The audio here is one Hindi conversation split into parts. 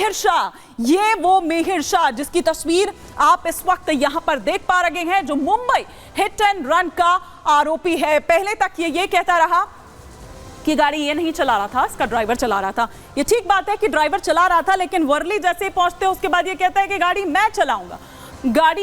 मिहिर शाह, ये वो मिहिर शाह जिसकी तस्वीर आप इस वक्त यहां पर देख पा रहे हैं, जो मुंबई हिट एंड रन का आरोपी है। पहले तक ये कहता रहा कि गाड़ी ये नहीं चला रहा था, इसका ड्राइवर चला रहा था। ये ठीक बात है कि ड्राइवर चला रहा था, लेकिन वर्ली जैसे पहुंचते उसके बाद ये कहता है कि गाड़ी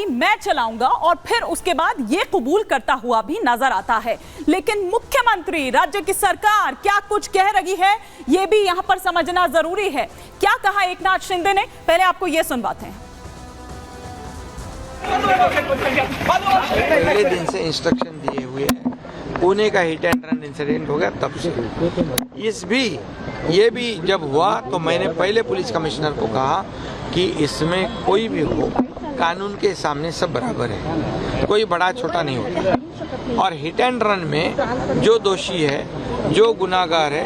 मैं चलाऊंगा और फिर उसके बाद ये कबूल करता हुआ भी नजर आता है। लेकिन मुख्यमंत्री, राज्य की सरकार क्या कुछ कह रही है, ये भी यहां पर समझना जरूरी है। क्या कहा एकनाथ शिंदे ने, पहले आपको ये सुनवाते हैं। पहले दिन से इंस्ट्रक्शन दिए हुए हैं, पुणे का हिट एंड रन इंसिडेंट हो गया तब से ये भी जब हुआ तो मैंने पहले पुलिस कमिश्नर को कहा कि इसमें कोई भी हो, कानून के सामने सब बराबर है, कोई बड़ा छोटा नहीं होता। और हिट एंड रन में जो दोषी है, जो गुनाहगार है,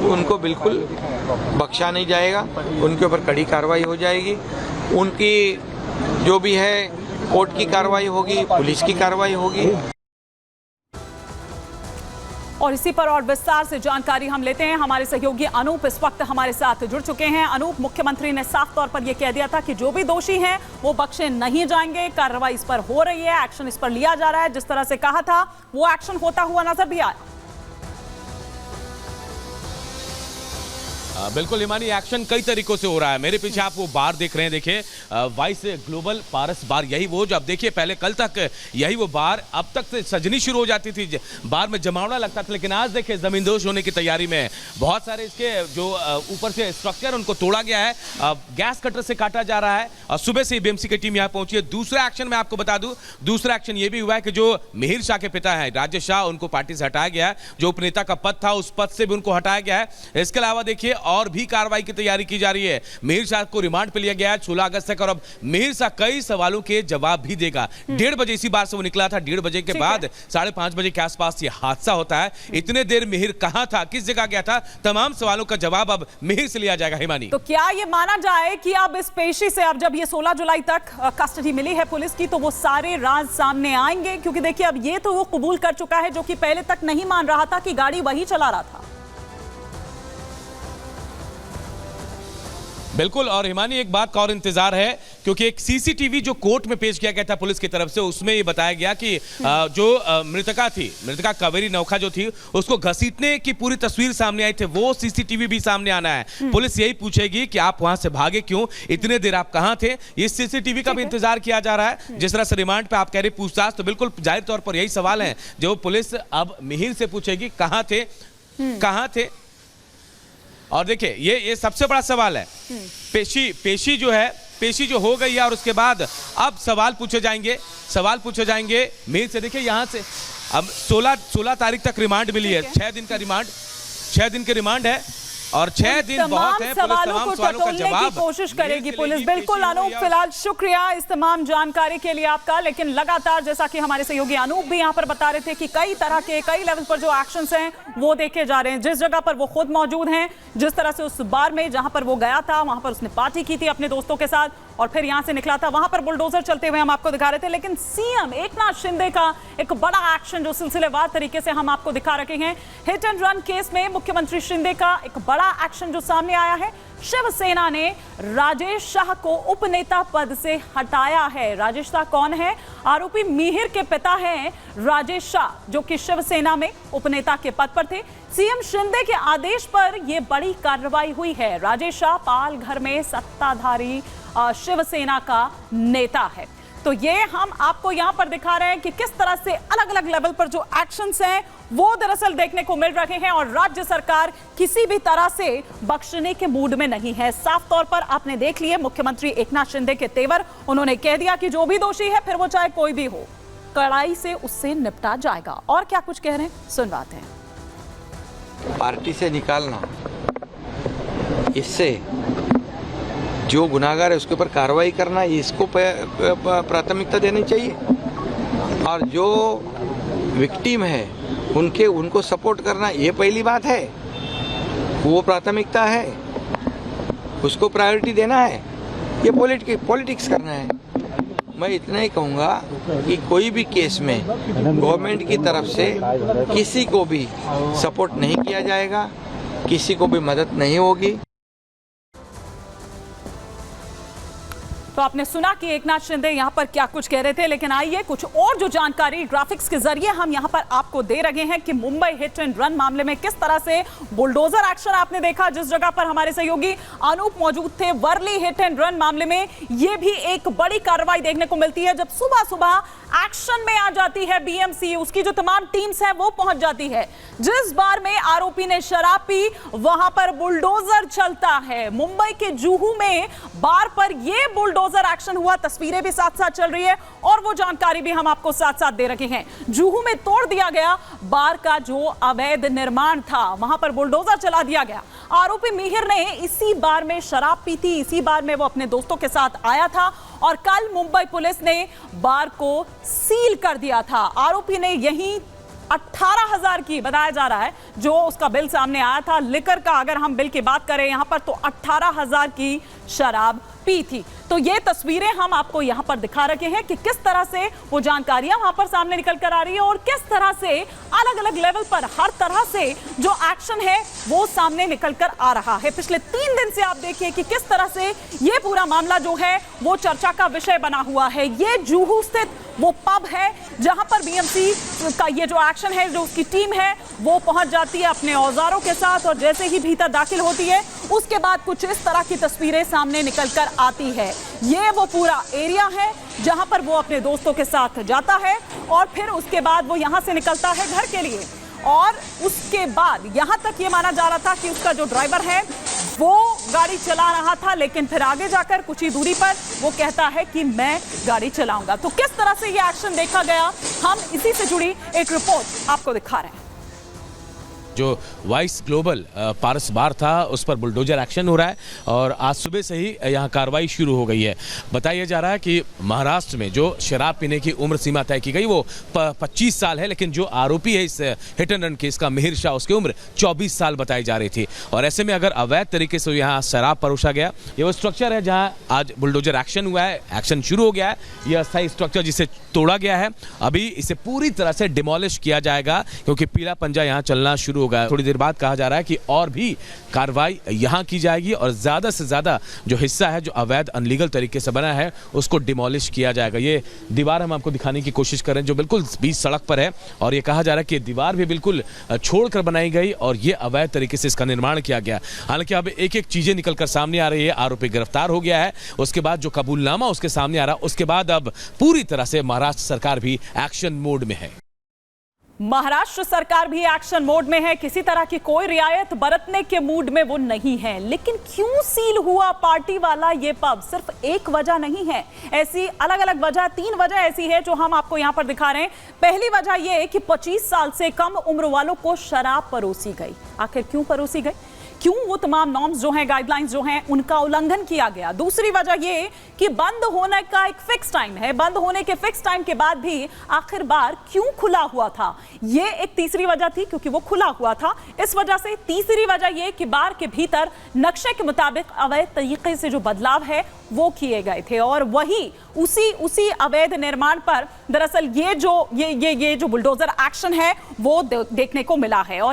उनको बिल्कुल बख्शा नहीं जाएगा, उनके ऊपर कड़ी कार्रवाई हो जाएगी। उनकी जो भी है कोर्ट की कार्रवाई होगी, पुलिस की कार्रवाई होगी। और इसी पर और विस्तार से जानकारी हम लेते हैं। हमारे सहयोगी अनूप इस वक्त हमारे साथ जुड़ चुके हैं। अनूप, मुख्यमंत्री ने साफ तौर पर यह कह दिया था कि जो भी दोषी हैं वो बख्शे नहीं जाएंगे, कार्रवाई इस पर हो रही है, एक्शन इस पर लिया जा रहा है। जिस तरह से कहा था वो एक्शन होता हुआ नजर भी आया। बिल्कुल हिमानी, एक्शन कई तरीकों से हो रहा है। मेरे पीछे आप वो बार देख रहे हैं, देखिए वाइस ग्लोबल पारस बार, यही वो जो अब देखिए पहले कल तक यही वो बार अब तक से सजनी शुरू हो जाती थी, बार में जमावड़ा लगता था, लेकिन आज देखिए जमींदोज होने की तैयारी में बहुत सारे इसके जो ऊपर से स्ट्रक्चर उनको तोड़ा गया है, गैस कटर से काटा जा रहा है। और सुबह से बीएमसी की टीम यहाँ पहुंची है। दूसरा एक्शन मैं आपको बता दूं, दूसरा एक्शन ये भी हुआ है कि जो मिहिर शाह के पिता है राजेश शाह, उनको पार्टी से हटाया गया है। जो उपनेता का पद था उस पद से भी उनको हटाया गया है। इसके अलावा देखिए और भी कार्रवाई की तैयारी की जा रही है। मिहिर शाह को रिमांड पे लिया गया है 16 अगस्त तक, और अब मिहिर शाह कई सवालों के जवाब भी देगा। 1:30 बजे इसी बार से वो निकला था। 1:30 बजे के बाद 5:30 बजे के आसपास ये हादसा होता है। इतने देर मिहिर कहां था, किस जगह गया था, तमाम सवालों का जवाब अब मिहिर से लिया जाएगा। हिमानी, तो क्या ये माना जाए कि अब इस पेशी से, अब जब ये 16 जुलाई तक कस्टडी मिली है पुलिस की, तो वो सारे राज सामने आएंगे? क्योंकि देखिए अब ये तो वो कबूल कर चुका है जो कि पहले तक नहीं मान रहा था कि गाड़ी वही चला रहा था। बिल्कुल। और हिमानी, एक बात का और इंतजार है, क्योंकि एक सीसीटीवी जो कोर्ट में पेश किया गया था पुलिस की तरफ से, उसमें ये बताया गया कि जो मृतका कावेरी नौखा जो थी, उसको घसीटने की पूरी तस्वीर सामने आई थी। वो सीसीटीवी भी सामने आना है। पुलिस यही पूछेगी कि आप वहां से भागे क्यों, इतने देर आप कहां थे। इस सीसीटीवी का भी इंतजार किया जा रहा है। जिस तरह से रिमांड पे आप कह रहे पूछताछ, तो बिल्कुल जाहिर तौर पर यही सवाल है जो पुलिस अब मिहिर से पूछेगी, कहां थे। और देखिए ये सबसे बड़ा सवाल है। पेशी जो हो गई है, और उसके बाद अब सवाल पूछे जाएंगे मिहिर से। देखिए यहाँ से अब 16 तारीख तक रिमांड मिली है। 6 दिन के रिमांड है, और 6 दिन बहुत है। सवालों को टटोलने की कोशिश करेगी पुलिस। बिल्कुल अनूप, फिलहाल शुक्रिया इस तमाम जानकारी के लिए आपका। लेकिन लगातार जैसा कि हमारे सहयोगी अनूप भी यहाँ पर बता रहे थे कि कई तरह के कई लेवल पर जो एक्शंस हैं वो देखे जा रहे हैं। जिस जगह पर वो खुद मौजूद हैं, जिस तरह से उस बार में जहां पर वो गया था, वहां पर उसने पार्टी की थी अपने दोस्तों के साथ और फिर यहां से निकला था, वहां पर बुलडोजर चलते हुए हम आपको दिखा रहे थे। लेकिन सीएम एकनाथ शिंदे का एक बड़ा एक्शन जो सिलसिलेवार तरीके से हम आपको दिखा रखे हैं। हिट एंड रन केस में मुख्यमंत्री शिंदे का एक बड़ा एक्शन जो सामने आया है। शिवसेना ने राजेश शाह को उपनेता पद से हटाया है। राजेश शाह कौन है? आरोपी मिहिर के पिता हैं राजेश शाह, जो कि शिवसेना में उपनेता के पद पर थे। सीएम शिंदे के आदेश पर यह बड़ी कार्रवाई हुई है। राजेश शाह पालघर में सत्ताधारी शिवसेना का नेता है। तो ये हम आपको यहां पर दिखा रहे हैं कि किस तरह से अलग अलग लेवल पर जो एक्शंस हैं वो दरअसल देखने को मिल रहे हैं, और राज्य सरकार किसी भी तरह से बख्शने के मूड में नहीं है। साफ तौर पर आपने देख लिए मुख्यमंत्री एकनाथ शिंदे के तेवर। उन्होंने कह दिया कि जो भी दोषी है, फिर वो चाहे कोई भी हो, कड़ाई से उससे निपटा जाएगा। और क्या कुछ कह रहे हैं, सुनवाते हैं। पार्टी से निकालना, इससे जो गुनाहगार है उसके ऊपर कार्रवाई करना, इसको प्राथमिकता देनी चाहिए। और जो विक्टिम है उनको सपोर्ट करना, ये पहली बात है, वो प्राथमिकता है, उसको प्रायोरिटी देना है। ये पॉलिटिक्स करना है। मैं इतना ही कहूँगा कि कोई भी केस में गवर्नमेंट की तरफ से किसी को भी सपोर्ट नहीं किया जाएगा, किसी को भी मदद नहीं होगी। तो आपने सुना कि एकनाथ शिंदे यहां पर क्या कुछ कह रहे थे, लेकिन आइए कुछ और जो जानकारी ग्राफिक्स के जरिए हम यहां पर आपको दे रहे हैं कि मुंबई हिट एंड रन मामले में किस तरह से बुलडोजर एक्शन आपने देखा। जिस जगह पर हमारे सहयोगी अनूप मौजूद थे, वर्ली हिट एंड रन मामले में यह भी एक बड़ी कार्रवाई देखने को मिलती है, जब सुबह सुबह एक्शन में आ जाती है बीएमसी, उसकी जो तमाम टीम्स हैं वो पहुंच जाती है। जिस बार में आरोपी ने शराब पी, वहां पर बुलडोजर चलता है। मुंबई के जुहू में बार पर यह बुलडोजर एक्शन हुआ, तस्वीरें भी साथ साथ चल रही है और वो जानकारी भी हम आपको साथ साथ दे रखे हैं। जुहू में तोड़ दिया गया बार का जो अवैध निर्माण था, वहां पर बुलडोजर चला दिया गया। आरोपी मिहिर ने इसी बार में शराब पी थी, इसी बार में वो अपने दोस्तों के साथ आया था और कल मुंबई पुलिस ने बार को सील कर दिया था। आरोपी ने यहीं 18,000 की बताया जा रहा है जो उसका बिल सामने आया था लिकर का, अगर हम बिल की बात करें यहां पर तो 18,000 की शराब पी थी। तो ये तस्वीरें हम आपको यहां पर दिखा रखे हैं कि किस तरह से वो जानकारियां वहां पर सामने निकल कर आ रही है और किस तरह से अलग अलग लेवल पर हर तरह से जो एक्शन है वो सामने निकल कर आ रहा है। पिछले 3 दिन से आप देखिए कि किस तरह से ये पूरा मामला जो है वो चर्चा का विषय बना हुआ है। ये जुहू स्थित वो पब है जहां पर बीएमसी का ये जो एक्शन है, जो उसकी टीम है वो पहुंच जाती है अपने औजारों के साथ और जैसे ही भीतर दाखिल होती है उसके बाद कुछ इस तरह की तस्वीरें सामने निकल कर आती है। ये वो पूरा एरिया है जहां पर वो अपने दोस्तों के साथ जाता है और फिर उसके बाद वो यहां से निकलता है घर के लिए और उसके बाद यहां तक ये माना जा रहा था कि उसका जो ड्राइवर है वो गाड़ी चला रहा था, लेकिन फिर आगे जाकर कुछ ही दूरी पर वो कहता है कि मैं गाड़ी चलाऊंगा। तो किस तरह से ये एक्शन देखा गया, हम इसी से जुड़ी एक रिपोर्ट आपको दिखा रहे हैं। जो वाइस ग्लोबल पारस बार था उस पर बुलडोजर एक्शन हो रहा है और आज सुबह से ही यहाँ कार्रवाई शुरू हो गई है। बताया जा रहा है कि महाराष्ट्र में जो शराब पीने की उम्र सीमा तय की गई वो 25 साल है, लेकिन जो आरोपी है इस हिट एंड रन केस का मिहिर शाह, उसकी उम्र 24 साल बताई जा रही थी। और ऐसे में अगर अवैध तरीके से यहाँ शराब परोसा गया, ये वो स्ट्रक्चर है जहाँ आज बुलडोजर एक्शन हुआ है, एक्शन शुरू हो गया है। यह अस्थायी स्ट्रक्चर जिसे तोड़ा गया है, अभी इसे पूरी तरह से डिमोलिश किया जाएगा क्योंकि पीला पंजा यहाँ चलना शुरू होगा। थोड़ी देर बाद कहा जा रहा है कि और भी कार्रवाई यहां की जाएगी और ज्यादा से ज्यादा जो हिस्सा है जो अवैध अनलीगल तरीके से बना है उसको डिमोलिश किया जाएगा। ये दीवार हम आपको दिखाने की कोशिश कर रहे हैं जो बिल्कुल बीच सड़क पर है और ये कहा जा रहा है कि दीवार भी बिल्कुल छोड़कर बनाई गई और ये अवैध तरीके से इसका निर्माण किया गया। हालांकि अब एक एक चीजें निकलकर सामने आ रही है। आरोपी गिरफ्तार हो गया है, उसके बाद जो कबूलनामा उसके सामने आ रहा है, उसके बाद अब पूरी तरह से महाराष्ट्र सरकार भी एक्शन मोड में है। महाराष्ट्र सरकार भी एक्शन मोड में है, किसी तरह की कोई रियायत बरतने के मूड में वो नहीं है। लेकिन क्यों सील हुआ पार्टी वाला ये पब, सिर्फ एक वजह नहीं है, ऐसी अलग अलग वजह, 3 वजह ऐसी है जो हम आपको यहां पर दिखा रहे हैं। पहली वजह ये कि 25 साल से कम उम्र वालों को शराब परोसी गई। आखिर क्यों परोसी गई, क्यों वो तमाम नॉर्म्स जो हैं, गाइडलाइंस जो हैं, उनका उल्लंघन किया गया। दूसरी वजह ये कि बंद होने का एक फिक्स टाइम है, बंद होने के फिक्स टाइम के बाद भी आखिर बार क्यों खुला हुआ था, ये एक तीसरी वजह थी क्योंकि वो खुला हुआ था, इस वजह से। तीसरी वजह ये कि बार के भीतर नक्शे के मुताबिक अवैध तरीके से जो बदलाव है वो किए गए थे और वही उसी अवैध निर्माण पर दरअसल ये जो बुलडोजर एक्शन है वो देखने को मिला है। और